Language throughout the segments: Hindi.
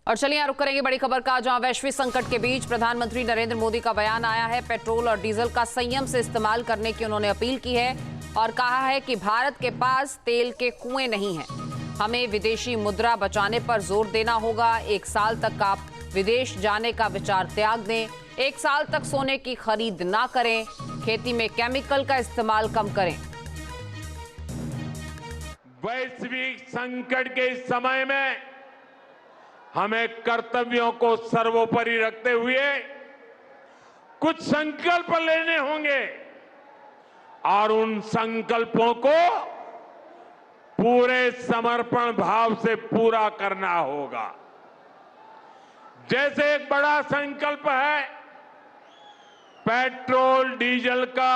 और चलिए यहाँ रुक करेंगे बड़ी खबर का, जहां वैश्विक संकट के बीच प्रधानमंत्री नरेंद्र मोदी का बयान आया है। पेट्रोल और डीजल का संयम से इस्तेमाल करने की उन्होंने अपील की है और कहा है कि भारत के पास तेल के कुएं नहीं हैं। हमें विदेशी मुद्रा बचाने पर जोर देना होगा। 1 साल तक आप विदेश जाने का विचार त्याग दें। 1 साल तक सोने की खरीद ना करें। खेती में केमिकल का इस्तेमाल कम करें। वैश्विक संकट के इस समय में हमें कर्तव्यों को सर्वोपरि रखते हुए कुछ संकल्प लेने होंगे और उन संकल्पों को पूरे समर्पण भाव से पूरा करना होगा। जैसे एक बड़ा संकल्प है पेट्रोल डीजल का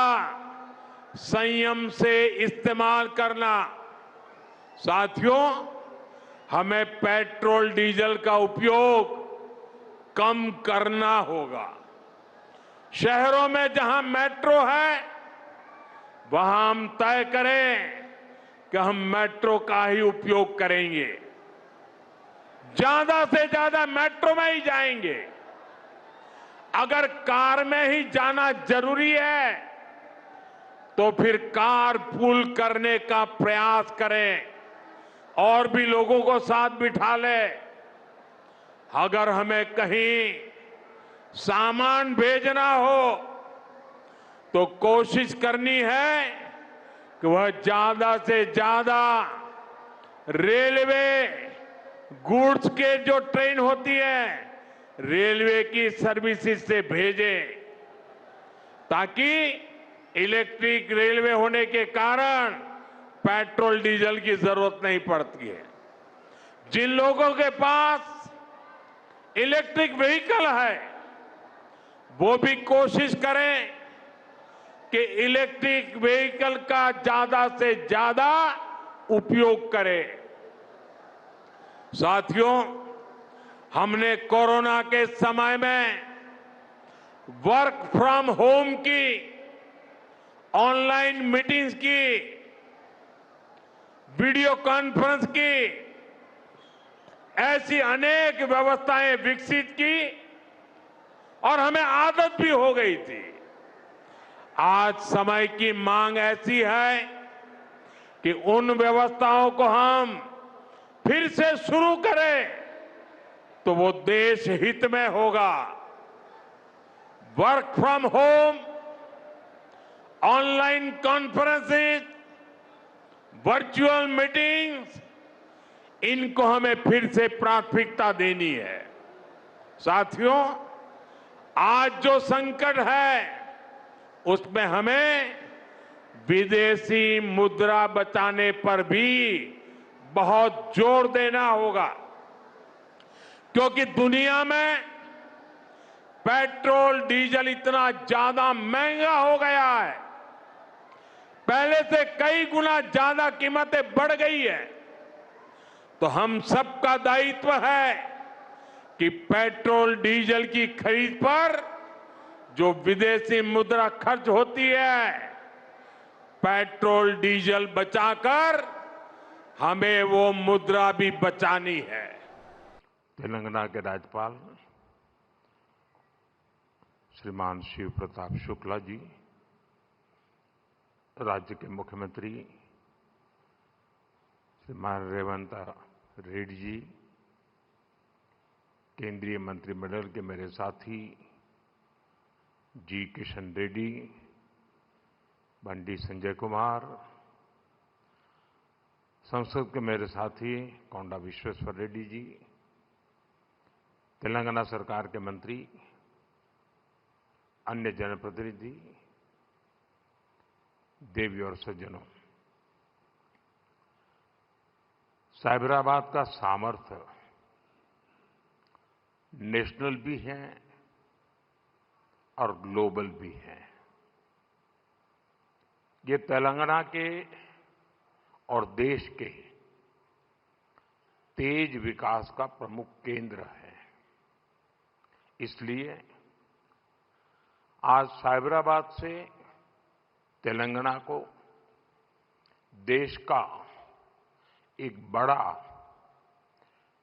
संयम से इस्तेमाल करना। साथियों, हमें पेट्रोल डीजल का उपयोग कम करना होगा। शहरों में जहां मेट्रो है वहां हम तय करें कि हम मेट्रो का ही उपयोग करेंगे, ज्यादा से ज्यादा मेट्रो में ही जाएंगे। अगर कार में ही जाना जरूरी है तो फिर कार पूल करने का प्रयास करें और भी लोगों को साथ बिठा ले। अगर हमें कहीं सामान भेजना हो तो कोशिश करनी है कि वह ज्यादा से ज्यादा रेलवे गुड्स के जो ट्रेन होती है रेलवे की सर्विसेज से भेजे, ताकि इलेक्ट्रिक रेलवे होने के कारण पेट्रोल डीजल की जरूरत नहीं पड़ती है। जिन लोगों के पास इलेक्ट्रिक व्हीकल है वो भी कोशिश करें कि इलेक्ट्रिक व्हीकल का ज्यादा से ज्यादा उपयोग करें। साथियों, हमने कोरोना के समय में वर्क फ्रॉम होम की, ऑनलाइन मीटिंग्स की, वीडियो कॉन्फ्रेंस की, ऐसी अनेक व्यवस्थाएं विकसित की और हमें आदत भी हो गई थी। आज समय की मांग ऐसी है कि उन व्यवस्थाओं को हम फिर से शुरू करें तो वो देश हित में होगा। Work from home, online conferences, virtual meetings, इनको हमें फिर से प्राथमिकता देनी है। साथियों, आज जो संकट है उसमें हमें विदेशी मुद्रा बचाने पर भी बहुत जोर देना होगा, क्योंकि दुनिया में पेट्रोल डीजल इतना ज्यादा महंगा हो गया है, पहले से कई गुना ज्यादा कीमतें बढ़ गई है। तो हम सबका दायित्व है कि पेट्रोल डीजल की खरीद पर जो विदेशी मुद्रा खर्च होती है, पेट्रोल डीजल बचाकर हमें वो मुद्रा भी बचानी है। तेलंगाना के राज्यपाल श्रीमान शिव प्रताप शुक्ला जी, राज्य के मुख्यमंत्री श्रीमान रेवंत रेड्डी जी, केंद्रीय मंत्रिमंडल के मेरे साथी जी किशन रेड्डी, बंडी संजय कुमार, संसद के मेरे साथी कोंडा विश्वेश्वर रेड्डी जी, तेलंगाना सरकार के मंत्री, अन्य जनप्रतिनिधि, देवी और सज्जनों, साइबराबाद का सामर्थ्य नेशनल भी है और ग्लोबल भी है। ये तेलंगाना के और देश के तेज विकास का प्रमुख केंद्र है। इसलिए आज साइबराबाद से तेलंगाना को देश का एक बड़ा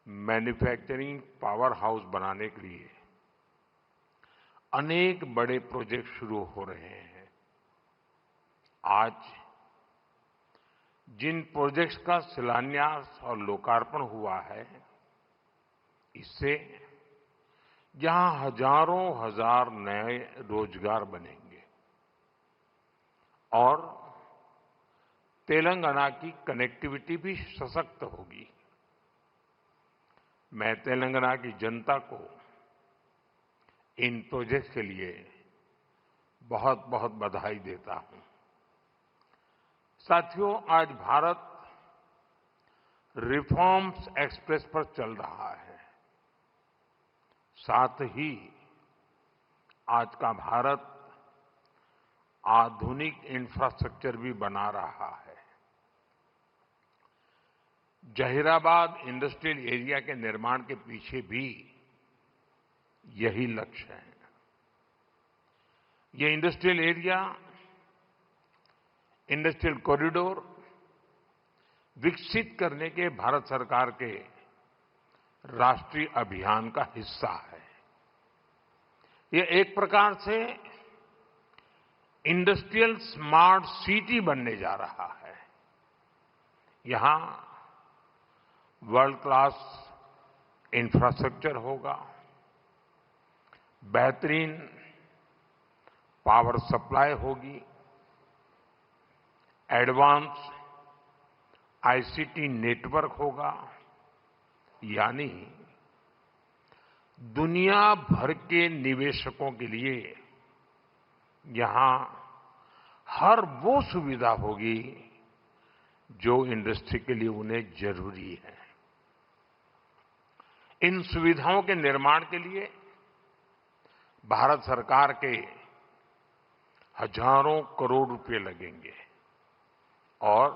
मैन्युफैक्चरिंग पावर हाउस बनाने के लिए अनेक बड़े प्रोजेक्ट शुरू हो रहे हैं। आज जिन प्रोजेक्ट्स का शिलान्यास और लोकार्पण हुआ है, इससे यहां हजारों हजार नए रोजगार बनेंगे और तेलंगाना की कनेक्टिविटी भी सशक्त होगी। मैं तेलंगाना की जनता को इन प्रोजेक्ट्स के लिए बहुत बहुत बधाई देता हूं। साथियों, आज भारत रिफॉर्म्स एक्सप्रेस पर चल रहा है। साथ ही आज का भारत आधुनिक इंफ्रास्ट्रक्चर भी बना रहा है। जहीराबाद इंडस्ट्रियल एरिया के निर्माण के पीछे भी यही लक्ष्य है। ये इंडस्ट्रियल एरिया, इंडस्ट्रियल कॉरिडोर विकसित करने के भारत सरकार के राष्ट्रीय अभियान का हिस्सा है। ये एक प्रकार से इंडस्ट्रियल स्मार्ट सिटी बनने जा रहा है। यहां वर्ल्ड क्लास इंफ्रास्ट्रक्चर होगा, बेहतरीन पावर सप्लाई होगी, एडवांस आईसीटी नेटवर्क होगा, यानी दुनिया भर के निवेशकों के लिए यहां हर वो सुविधा होगी जो इंडस्ट्री के लिए उन्हें जरूरी है। इन सुविधाओं के निर्माण के लिए भारत सरकार के हजारों करोड़ रुपए लगेंगे और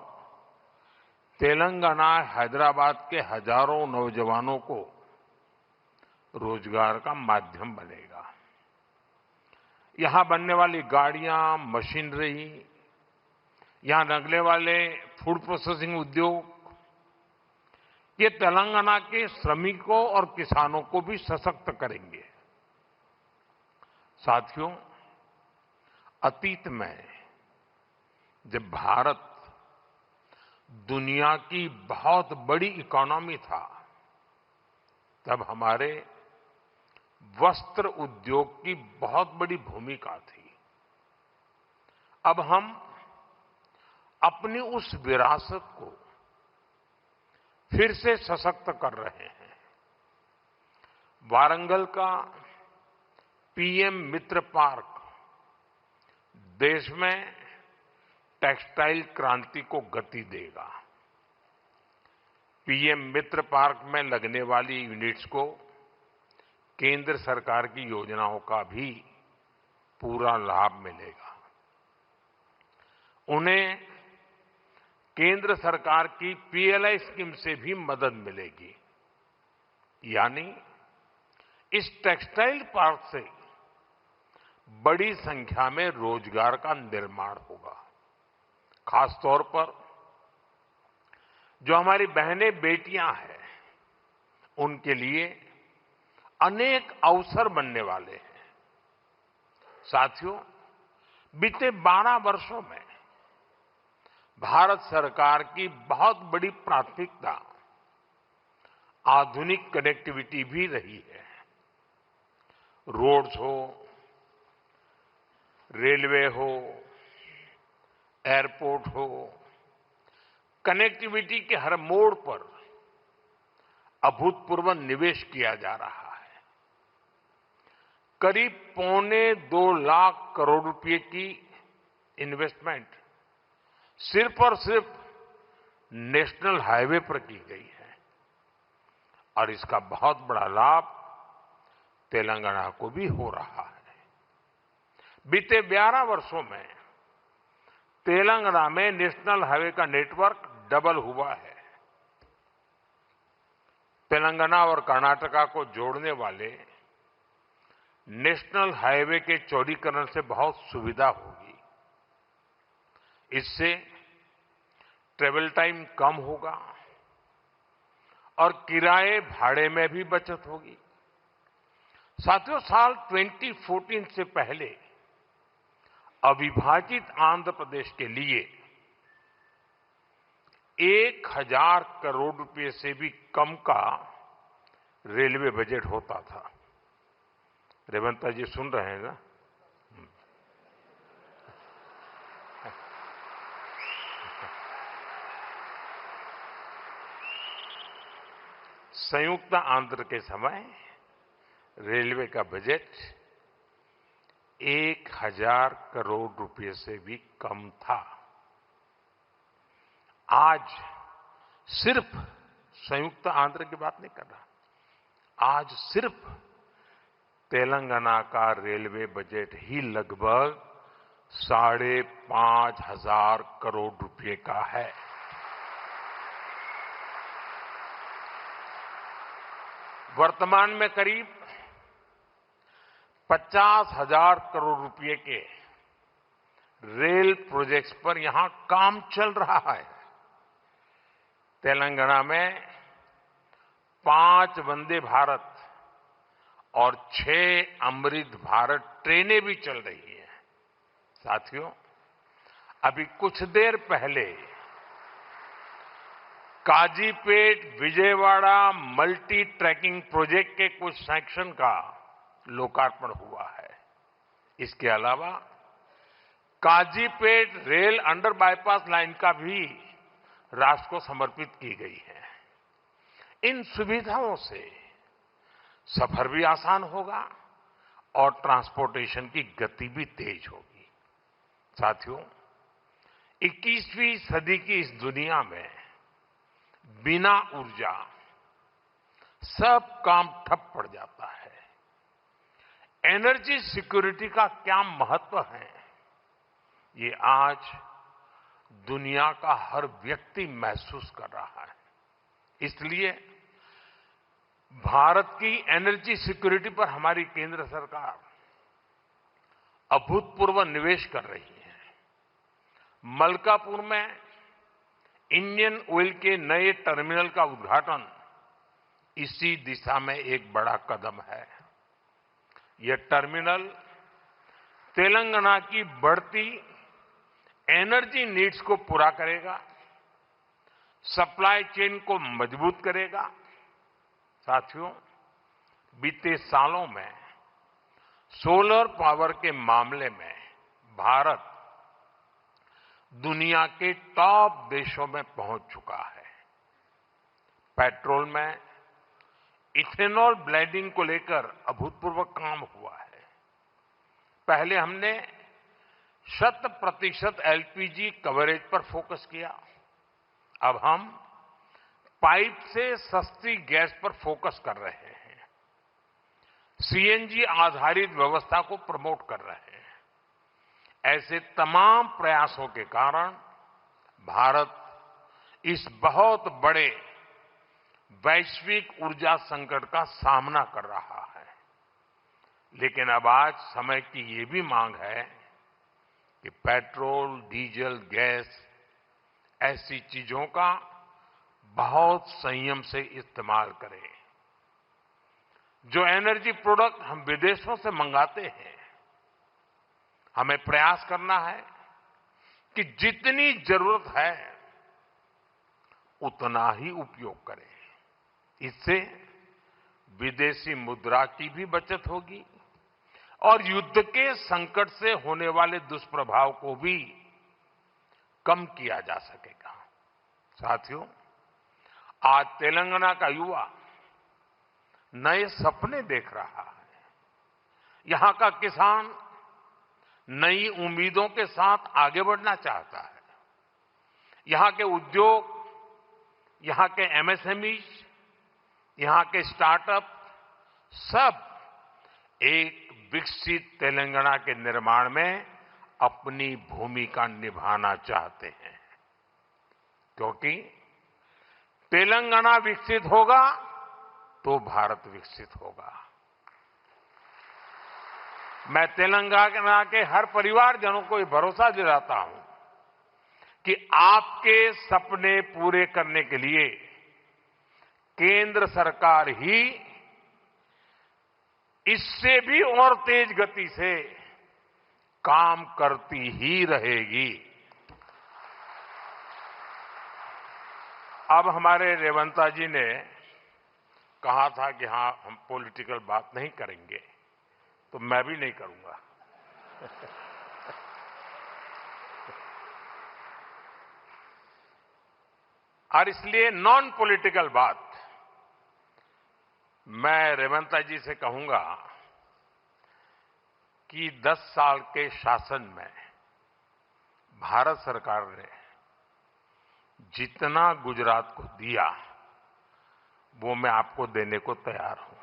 तेलंगाना, हैदराबाद के हजारों नौजवानों को रोजगार का माध्यम बनेगा। यहां बनने वाली गाड़ियां, मशीनरी, यहां लगने वाले फूड प्रोसेसिंग उद्योग, ये तेलंगाना के श्रमिकों और किसानों को भी सशक्त करेंगे। साथियों, अतीत में जब भारत दुनिया की बहुत बड़ी इकोनॉमी था, तब हमारे वस्त्र उद्योग की बहुत बड़ी भूमिका थी। अब हम अपनी उस विरासत को फिर से सशक्त कर रहे हैं। वारंगल का पीएम मित्र पार्क देश में टेक्सटाइल क्रांति को गति देगा। पीएम मित्र पार्क में लगने वाली यूनिट्स को केंद्र सरकार की योजनाओं का भी पूरा लाभ मिलेगा। उन्हें केंद्र सरकार की पीएलआई स्कीम से भी मदद मिलेगी, यानी इस टेक्सटाइल पार्क से बड़ी संख्या में रोजगार का निर्माण होगा। खासतौर पर जो हमारी बहनें, बेटियां हैं, उनके लिए अनेक अवसर बनने वाले हैं। साथियों, बीते 12 वर्षों में भारत सरकार की बहुत बड़ी प्राथमिकता आधुनिक कनेक्टिविटी भी रही है। रोड्स हो, रेलवे हो, एयरपोर्ट हो, कनेक्टिविटी के हर मोड़ पर अभूतपूर्व निवेश किया जा रहा है। करीब 2.25 लाख करोड़ रुपए की इन्वेस्टमेंट सिर्फ और सिर्फ नेशनल हाईवे पर की गई है और इसका बहुत बड़ा लाभ तेलंगाना को भी हो रहा है। बीते 12 वर्षों में तेलंगाना में नेशनल हाईवे का नेटवर्क डबल हुआ है। तेलंगाना और कर्नाटका को जोड़ने वाले नेशनल हाईवे के चौड़ीकरण से बहुत सुविधा होगी। इससे ट्रेवल टाइम कम होगा और किराए भाड़े में भी बचत होगी। साथियों, साल 2014 से पहले अविभाजित आंध्र प्रदेश के लिए 1000 करोड़ रुपए से भी कम का रेलवे बजट होता था। रेवंता जी सुन रहे हैं ना? संयुक्त आंध्र के समय रेलवे का बजट 1000 करोड़ रुपए से भी कम था। आज सिर्फ संयुक्त आंध्र की बात नहीं कर रहा, आज सिर्फ तेलंगाना का रेलवे बजट ही लगभग 5,500 करोड़ रुपए का है। वर्तमान में करीब 50,000 करोड़ रुपए के रेल प्रोजेक्ट्स पर यहां काम चल रहा है। तेलंगाना में 5 वंदे भारत और 6 अमृत भारत ट्रेनें भी चल रही हैं। साथियों, अभी कुछ देर पहले Kazipet Vijayawada multi tracking project के कुछ सेक्शन का लोकार्पण हुआ है। इसके अलावा Kazipet rail under bypass line का भी राष्ट्र को समर्पित की गई है। इन सुविधाओं से सफर भी आसान होगा और ट्रांसपोर्टेशन की गति भी तेज होगी। साथियों, 21वीं सदी की इस दुनिया में बिना ऊर्जा सब काम ठप पड़ जाता है। एनर्जी सिक्योरिटी का क्या महत्व है, ये आज दुनिया का हर व्यक्ति महसूस कर रहा है। इसलिए भारत की एनर्जी सिक्योरिटी पर हमारी केंद्र सरकार अभूतपूर्व निवेश कर रही है। मलकापुर में इंडियन ऑयल के नए टर्मिनल का उद्घाटन इसी दिशा में एक बड़ा कदम है। यह टर्मिनल तेलंगाना की बढ़ती एनर्जी नीड्स को पूरा करेगा, सप्लाई चेन को मजबूत करेगा। साथियों, बीते सालों में सोलर पावर के मामले में भारत दुनिया के टॉप देशों में पहुंच चुका है। पेट्रोल में इथेनॉल ब्लेंडिंग को लेकर अभूतपूर्व काम हुआ है। पहले हमने 100% एलपीजी कवरेज पर फोकस किया, अब हम पाइप से सस्ती गैस पर फोकस कर रहे हैं। सीएनजी आधारित व्यवस्था को प्रमोट कर रहे हैं। ऐसे तमाम प्रयासों के कारण भारत इस बहुत बड़े वैश्विक ऊर्जा संकट का सामना कर रहा है। लेकिन अब आज समय की ये भी मांग है कि पेट्रोल, डीजल, गैस ऐसी चीजों का बहुत संयम से इस्तेमाल करें। जो एनर्जी प्रोडक्ट हम विदेशों से मंगाते हैं, हमें प्रयास करना है कि जितनी जरूरत है उतना ही उपयोग करें। इससे विदेशी मुद्रा की भी बचत होगी और युद्ध के संकट से होने वाले दुष्प्रभाव को भी कम किया जा सकेगा। साथियों, आज तेलंगाना का युवा नए सपने देख रहा है। यहां का किसान नई उम्मीदों के साथ आगे बढ़ना चाहता है। यहां के उद्योग, यहां के एमएसएमई, यहां के स्टार्टअप सब एक विकसित तेलंगाना के निर्माण में अपनी भूमिका निभाना चाहते हैं। क्योंकि तेलंगाना विकसित होगा तो भारत विकसित होगा। मैं तेलंगाना के हर परिवारजनों को ये भरोसा दिलाता हूं कि आपके सपने पूरे करने के लिए केंद्र सरकार ही इससे भी और तेज गति से काम करती ही रहेगी। अब हमारे रेवंता जी ने कहा था कि हां हम पॉलिटिकल बात नहीं करेंगे, तो मैं भी नहीं करूंगा। और इसलिए नॉन पॉलिटिकल बात मैं रेवंता जी से कहूंगा कि 10 साल के शासन में भारत सरकार ने जितना गुजरात को दिया वो मैं आपको देने को तैयार हूं।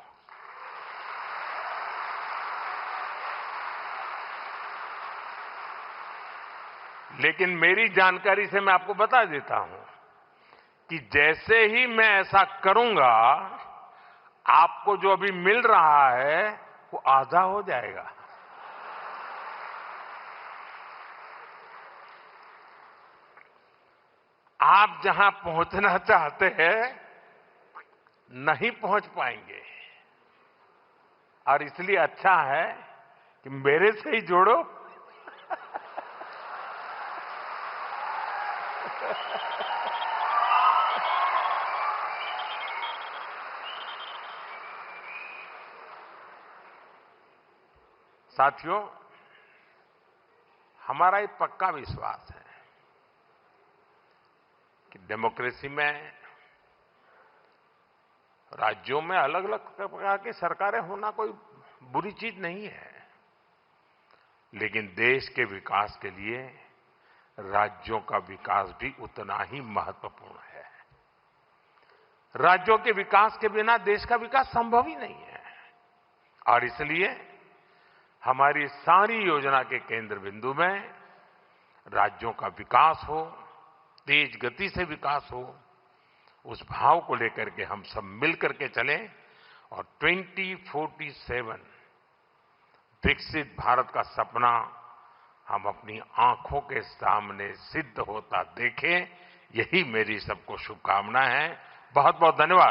लेकिन मेरी जानकारी से मैं आपको बता देता हूं कि जैसे ही मैं ऐसा करूंगा, आपको जो अभी मिल रहा है वो आधा हो जाएगा। आप जहां पहुंचना चाहते हैं नहीं पहुंच पाएंगे, और इसलिए अच्छा है कि मेरे से ही जोड़ो। साथियों, हमारा एक पक्का विश्वास है कि डेमोक्रेसी में राज्यों में अलग अलग प्रकार की सरकारें होना कोई बुरी चीज नहीं है, लेकिन देश के विकास के लिए राज्यों का विकास भी उतना ही महत्वपूर्ण है। राज्यों के विकास के बिना देश का विकास संभव ही नहीं है, और इसलिए हमारी सारी योजना के केंद्र बिंदु में राज्यों का विकास हो, तेज गति से विकास हो, उस भाव को लेकर के हम सब मिलकर के चलें और 2047 विकसित भारत का सपना हम अपनी आंखों के सामने सिद्ध होता देखें, यही मेरी सबको शुभकामना है। बहुत बहुत धन्यवाद।